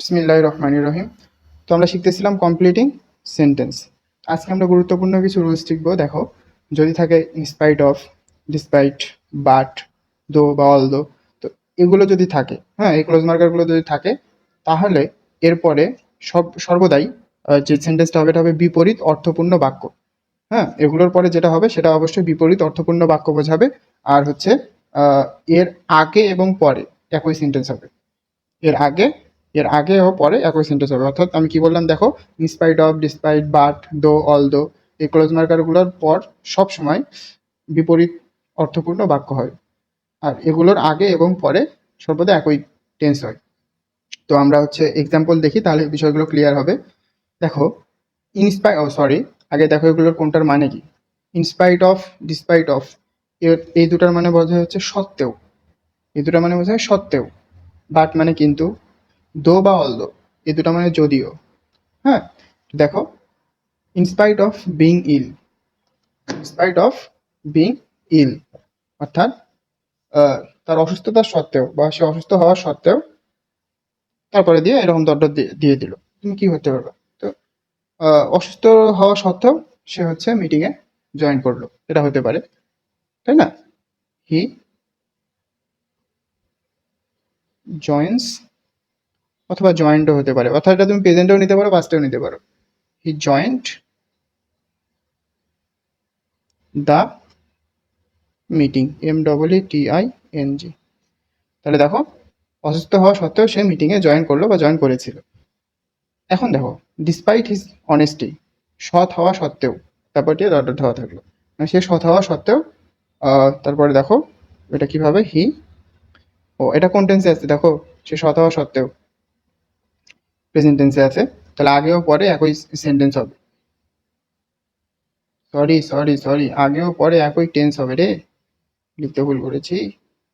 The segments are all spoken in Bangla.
বিসমিল্লাহির রহমানির রহিম। তো আমরা শিখতেছিলাম কমপ্লিটিং সেন্টেন্স। আজকে আমরা গুরুত্বপূর্ণ কিছু রুলস শিখবো। দেখো, যদি থাকে ইনস্পাইট অফ, ডিসপাইট, বাট, দো বা অল দো, তো এগুলো যদি থাকে, হ্যাঁ, এই ক্লোজ মার্কারগুলো যদি থাকে, তাহলে এরপরে সর্বদাই যে সেন্টেন্সটা হবে এটা হবে বিপরীত অর্থপূর্ণ বাক্য। হ্যাঁ, এগুলোর পরে যেটা হবে সেটা অবশ্যই বিপরীত অর্থপূর্ণ বাক্য বোঝাবে। আর হচ্ছে এর আগে এবং পরে একই সেন্টেন্স হবে। এর আগে এর আগে ও পরে একই সেন্টেন্স হবে। অর্থাৎ আমি কি বললাম দেখো, ইনস্পাইট অফ, ডিসপাইট, বাট, দো, অল দো, এই ক্লোজ মার্কারগুলোর পর সব সময় বিপরীত অর্থপূর্ণ বাক্য হয়। আর এগুলোর আগে এবং পরে সর্বদা একই টেন্স হয়। তো আমরা হচ্ছে এক্সাম্পল দেখি, তাহলে বিষয়গুলো ক্লিয়ার হবে। দেখো, আগে দেখো এগুলোর কোনটার মানে কি। ইনস্পাইট অফ, ডিসপাইট অফ, এই দুটার মানে বোঝায় হচ্ছে সত্ত্বেও। এই দুটার মানে বোঝায় সত্ত্বেও। বাট মানে কিন্তু, দো বা অল দো এই দুটো মানে যদিও। হ্যাঁ, দেখো, in spite of being ill, in spite of being ill অর্থাৎ তার অসুস্থতা সত্ত্বেও বা সে অসুস্থ হওয়া সত্ত্বেও, তারপরে দিয়ে এরকম দরদর দিয়ে দিল। তুমি কি হতে পারবে? তো অসুস্থ হওয়া সত্ত্বেও সে হচ্ছে মিটিং এ জয়েন করলো, এটা হতে পারে, তাই না? হি জয়েন্স, অথবা জয়েন্টও হতে পারে, অর্থাৎ এটা তুমি প্রেজেন্টেও নিতে পারো, পাস্টেও নিতে পারো। হি জয়েন্ট দ্য মিটিং, MEETING। তাহলে দেখো, অসুস্থ হওয়া সত্ত্বেও সে মিটিংয়ে জয়েন করলো বা জয়েন করেছিল। এখন দেখো, ডিসপাইট হিজ অনেস্টি, সৎ হওয়া সত্ত্বেও, তারপর দিয়ে ডট ডট দেওয়া থাকলো, মানে সে সৎ হওয়া সত্ত্বেও। তারপরে দেখো এটা কিভাবে, এটা কোন টেন্সে আছে দেখো, সে সৎ হওয়া সত্ত্বেও প্রেজেন্ট টেন্সে আছে, তাহলে আগেও পরে একই সেন্টেন্স হবে। সরি, আগেও পরে একই টেন্স হবে রে, লিখতে ভুল করেছি,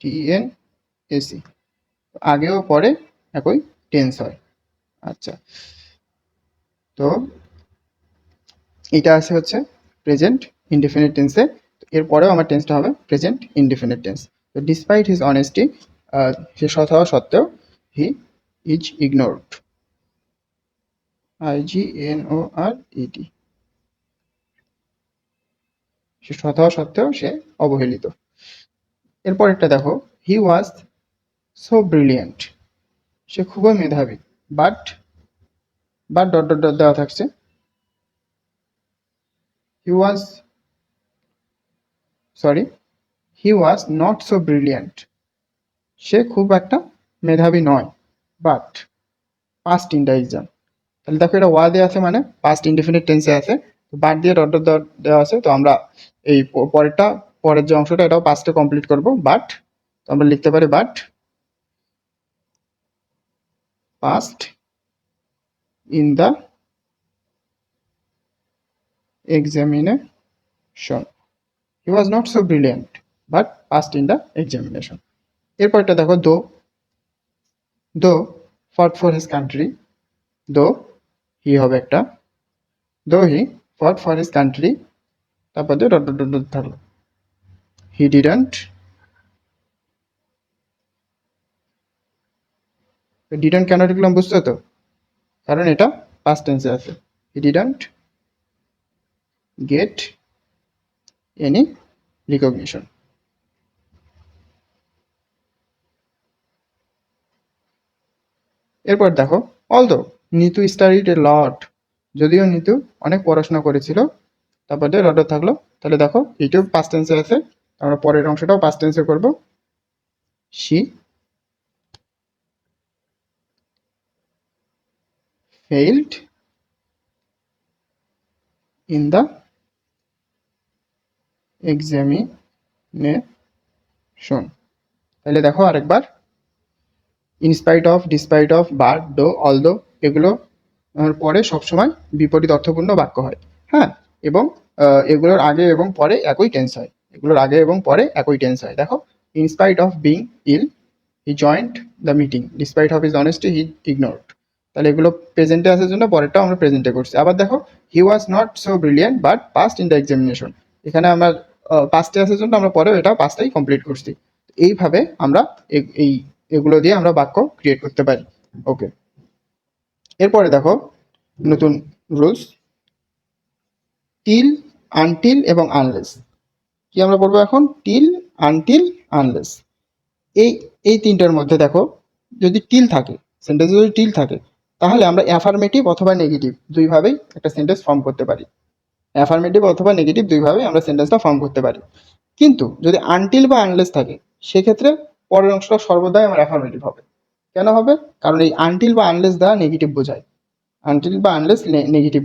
TENSE, আগেও পরে একই টেন্স হয়। আচ্ছা, তো এটা আছে হচ্ছে প্রেজেন্ট ইনডেফিনিট টেন্সে। এরপরেও আমার টেন্সটা হবে প্রেজেন্ট ইনডেফিনিট টেন্স। তো ডিসপাইট হিজ অনেস্টি, সে সৎ হওয়া সত্ত্বেও, হি ইজ ইগনোরড, IGNORED, সে সৎ হওয়া সত্ত্বেও সে অবহেলিত। এরপরেরটা দেখো, হি ওয়াজ সো ব্রিলিয়েন্ট, সে খুবই মেধাবী, but but dot dot dot দেওয়া থাকছে। He was sorry he was not so brilliant, সে খুব একটা মেধাবী নয়, বাট পাস্ট ইন্টারিজম। তাহলে দেখো, এটা ওয়া দেওয়া আছে মানে পাস্ট ইনডিফিনিট টেন্সে আছে, তো বাট দিয়ে ডট ডট ডট দেওয়া আছে, তো আমরা এই পরের যে অংশটা এটাও পাস্টে কমপ্লিট করব। বাট, তো আমরা লিখতে পারি but passed in the examination, he was not so brilliant but passed in the examination. এরপরটা দেখো, দো ফট ফর হিজ কান্ট্রি, দো হি হবে একটা, দো হি ফট ফর হিজ কান্ট্রি, তারপর দিয়ে ডট ডট ডট ডট থাকলো। হি ডিডন্ট, ডিডন্ট কেন লিখলাম বুঝছো তো? কারণ এটা পাস্ট টেন্সে আছে। He didn't get any recognition. এরপর দেখো, অলদো নিতু স্টাডিড এ লট, যদিও নিতু অনেক পড়াশোনা করেছিল, তারপর দিয়ে লট থাকলো। তাহলে দেখো, এইটাও পাস্ট টেন্সে আছে, আমরা পরের অংশটাও পাস্ট টেন্সে করব। She failed in the examination. তাহলে দেখো আরেকবার, in spite of, despite of, but, though, although, এগুলো পরে সবসময় বিপরীত অর্থপূর্ণ বাক্য হয়। হ্যাঁ, এবং এগুলোর আগে এবং পরে একই টেন্স হয়, এগুলোর আগে এবং পরে একই টেন্স হয়। দেখো, in spite of being ill, he joined the meeting, despite of his honesty, he ignored. তাহলে এগুলো প্রেজেন্টে আসার জন্য পরেরটাও আমরা প্রেজেন্টে করছি। আবার দেখো, he was not so brilliant but passed in the examination, এখানে আমরা পাস্টে আসার জন্য আমরা পরেও এটা পাস্টটাই কমপ্লিট করছি। এইভাবে আমরা এই এগুলো দিয়ে আমরা বাক্য ক্রিয়েট করতে পারি। ওকে। এরপরে দেখো নতুন রুলস, টিল, আনটিল এবং আনলেস। কি আমরা পড়বো এখন? Till, until, unless. এই এই তিনটার মধ্যে দেখো, যদি টিল থাকে, সেন্টেন্সে যদি টিল থাকে, তাহলে আমরা অ্যাফার্মেটিভ অথবা নেগেটিভ দুইভাবেই একটা সেন্টেন্স ফর্ম করতে পারি। অ্যাফার্মেটিভ অথবা নেগেটিভ দুইভাবেই আমরা সেন্টেন্সটা ফর্ম করতে পারি। কিন্তু যদি আনটিল বা আনলেস থাকে, সেক্ষেত্রে পরের অংশটা সর্বদাই আমার অ্যাফার্মেটিভ হবে। কেন হবে? কারণ এই আনটিল বা আনলেস দ্বারা নেগেটিভ বোঝায়, আনটিল বা আনলেস নেগেটিভ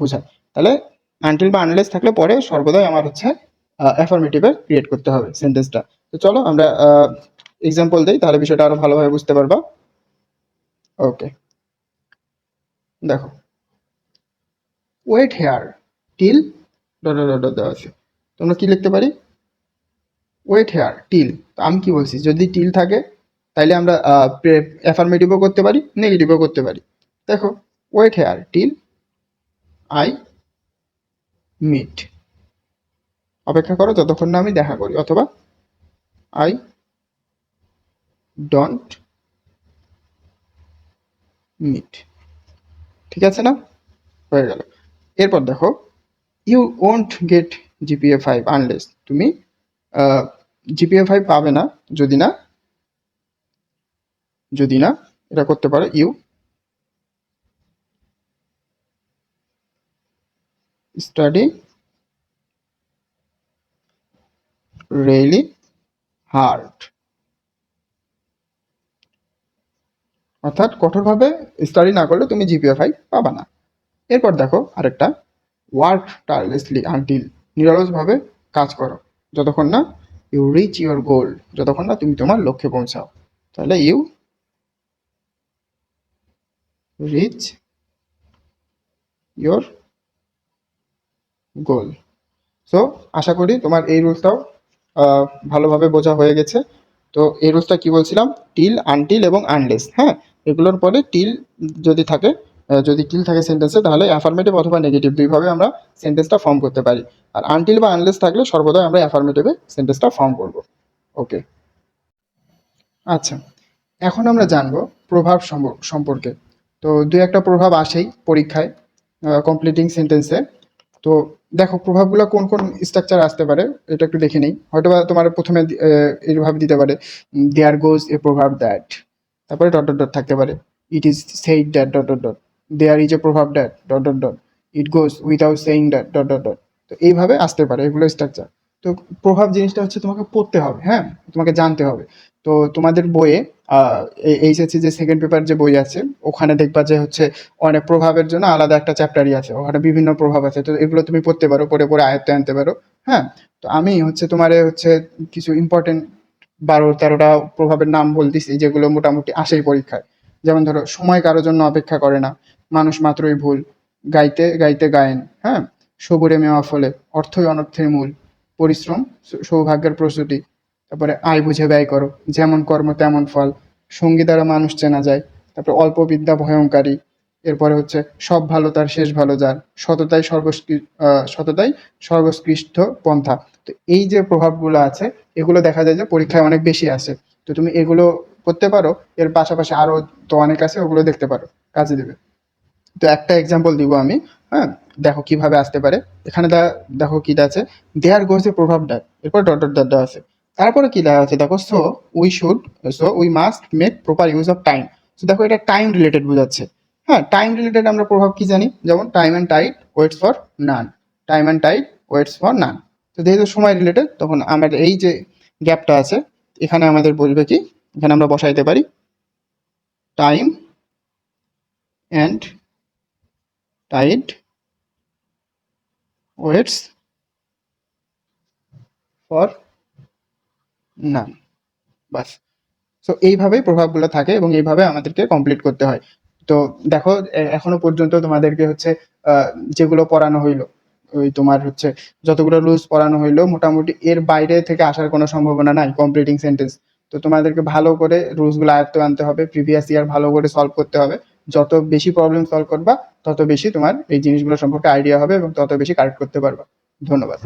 বোঝায়। তাহলে আনটিল বা আনলেস থাকলে পরে সর্বদাই আমার হচ্ছে অ্যাফার্মেটিভে ক্রিয়েট করতে হবে সেন্টেন্সটা। তো চলো আমরা এক্সাম্পল দিই, তাহলে বিষয়টা আরো ভালোভাবে বুঝতে পারবা। ওকে, দেখো, wait here till dot dot dot দেওয়া আছে। তোমরা কি লিখতে পারি? Wait here till. তো আমি কি বলছি, যদি টিল থাকে তাইলে আমরা অ্যাফার্মেটিভও করতে পারি, নেগেটিভও করতে পারি। দেখো, wait here till I meet, অপেক্ষা করো যতক্ষণ না আমি দেখা করি, অথবা আই ডোন্ট মিট। ঠিক আছে না? হয়ে গেল। এরপর দেখো, ইউ ওন্ট গেট জিপিএ 5 আনলেস, তুমি জিপিএ 5 পাবে না যদি না, এটা করতে পারো, ইউ স্টাডি রিয়েলি হার্ড, অর্থাৎ কঠোরভাবে স্টাডি না করলে তুমি জিপিএ 5 পাবা না। এরপর দেখো আরেকটা, ওয়ার্ক টায়ারলেসলি আনটিল, নিরলসভাবে কাজ করো যতক্ষণ না ইউ রিচ ইউর গোল, যতক্ষণ না তুমি তোমার লক্ষ্যে পৌঁছাও। তাহলে you reach your goal. So আশা করি তোমার এই রুলসটাও ভালোভাবে বোঝা হয়ে গেছে। তো এই রুলসটা কি বলছিলাম? টিল, আনটিল এবং আনলেস। হ্যাঁ, এগুলোর পরে টিল যদি থাকে, যদি টিল থাকে সেন্টেন্সে, তাহলে অ্যাফার্মেটিভ অথবা নেগেটিভ দুইভাবে আমরা সেন্টেন্সটা ফর্ম করতে পারি। আর আনটিল বা আনলেস থাকলে সর্বদাই আমরা অ্যাফার্মেটিভে সেন্টেন্সটা ফর্ম করব। ওকে, আচ্ছা, এখন আমরা জানবো প্রভাব সম্পর্কে। তো দুই একটা প্রভাব আসেই পরীক্ষায় কমপ্লিটিং সেন্টেন্সে। তো দেখো প্রভাবগুলো কোন কোন স্ট্রাকচার আসতে পারে, এটা একটু দেখে নেই। হয়তো বা তোমার প্রথমে এইভাবে দিতে পারে, দেয়ার গোজ এ প্রভাব দ্যাট, তারপরে ডট ডট ডট থাকতে পারে, it is said that dot dot dot, there is a প্রভাব that dot dot dot, it goes without saying that dot dot dot. তো এইভাবে আসতে পারে, এগুলো স্ট্রাকচার। তো প্রভাব জিনিসটা হচ্ছে তোমাকে পড়তে হবে, হ্যাঁ, তোমাকে জানতে হবে। তো তোমাদের বইয়ে এইচএসসি যে সেকেন্ড পেপার যে বই আছে, ওখানে দেখবা যে হচ্ছে অনেক প্রভাবের জন্য আলাদা একটা চ্যাপ্টারই আছে, ওখানে বিভিন্ন প্রভাব আছে। তো এগুলো তুমি পড়তে পারো, পড়ে পড়ে আয়ত্তে আনতে পারো। হ্যাঁ, তো আমি হচ্ছে তোমার হচ্ছে কিছু ইম্পর্টেন্ট 12-13টা প্রভাবের নাম বলতেছি, যেগুলো মোটামুটি আসেই পরীক্ষায়। যেমন ধরো, সময় কারোর জন্য অপেক্ষা করে না, মানুষ মাত্রই ভুল, গাইতে গাইতে গায়েন, হ্যাঁ, সবুরে মেওয়া ফলে, অর্থই অনর্থের মূল, পরিশ্রম সৌভাগ্যের প্রস্তুতি, তারপরে আয় বুঝে ব্যয় করো, যেমন কর্ম তেমন ফল, সঙ্গী দ্বারা মানুষ চেনা যায়, তারপরে অল্প বিদ্যা ভয়ঙ্করী, এরপরে হচ্ছে সব ভালো তার শেষ ভালো যার, সততাই সর্বোৎকৃষ্ট পন্থা। তো এই যে প্রভাবগুলো আছে, এগুলো দেখা যায় যে পরীক্ষায় অনেক বেশি আসে। তো তুমি এগুলো করতে পারো, এর পাশাপাশি আরো তো অনেক আছে, ওগুলো দেখতে পারো, কাজে দেবে। তো একটা এক্সাম্পল দিব আমি। হ্যাঁ, দেখো কিভাবে আসতে পারে। এখানে দেখো কি আছে, দেয়ার গোজ এ প্রভাব ড্যাট, এরপর ডট ডট ডট আছে, তারপরে কি লেখা আছে দেখো, so we must make proper use of time. তো দেখো, এটা টাইম রিলেটেড বোঝাচ্ছে। হ্যাঁ, টাইম রিলেটেড আমরা প্রভাব কি জানি, যেমন time and tide waits for none, time and tide waits for none. তো যেহেতু সময় রিলেটেড, তখন আমাদের এই যে গ্যাপটা আছে, এখানে আমাদের বলবে কি, এখানে আমরা বসাইতে পারি time and tide waits for none, বাস। সো এইভাবেই প্রভাবগুলো থাকে এবং এইভাবে আমাদেরকে কমপ্লিট করতে হয়। তো দেখো, এখনো পর্যন্ত তোমাদেরকে হচ্ছে যেগুলো পড়ানো হইলো, ওই তোমার হচ্ছে যতগুলো রুলস পড়ানো হইলো, মোটামুটি এর বাইরে থেকে আসার কোনো সম্ভাবনা নাই কমপ্লিটিং সেন্টেন্স। তো তোমাদেরকে ভালো করে রুলসগুলো আয়ত্ত আনতে হবে, প্রিভিয়াস ইয়ার ভালো করে সলভ করতে হবে। যত বেশি প্রবলেম সলভ করবা, তত বেশি তোমার এই জিনিসগুলো সম্পর্কে আইডিয়া হবে এবং তত বেশি কারেক্ট করতে পারবা। ধন্যবাদ।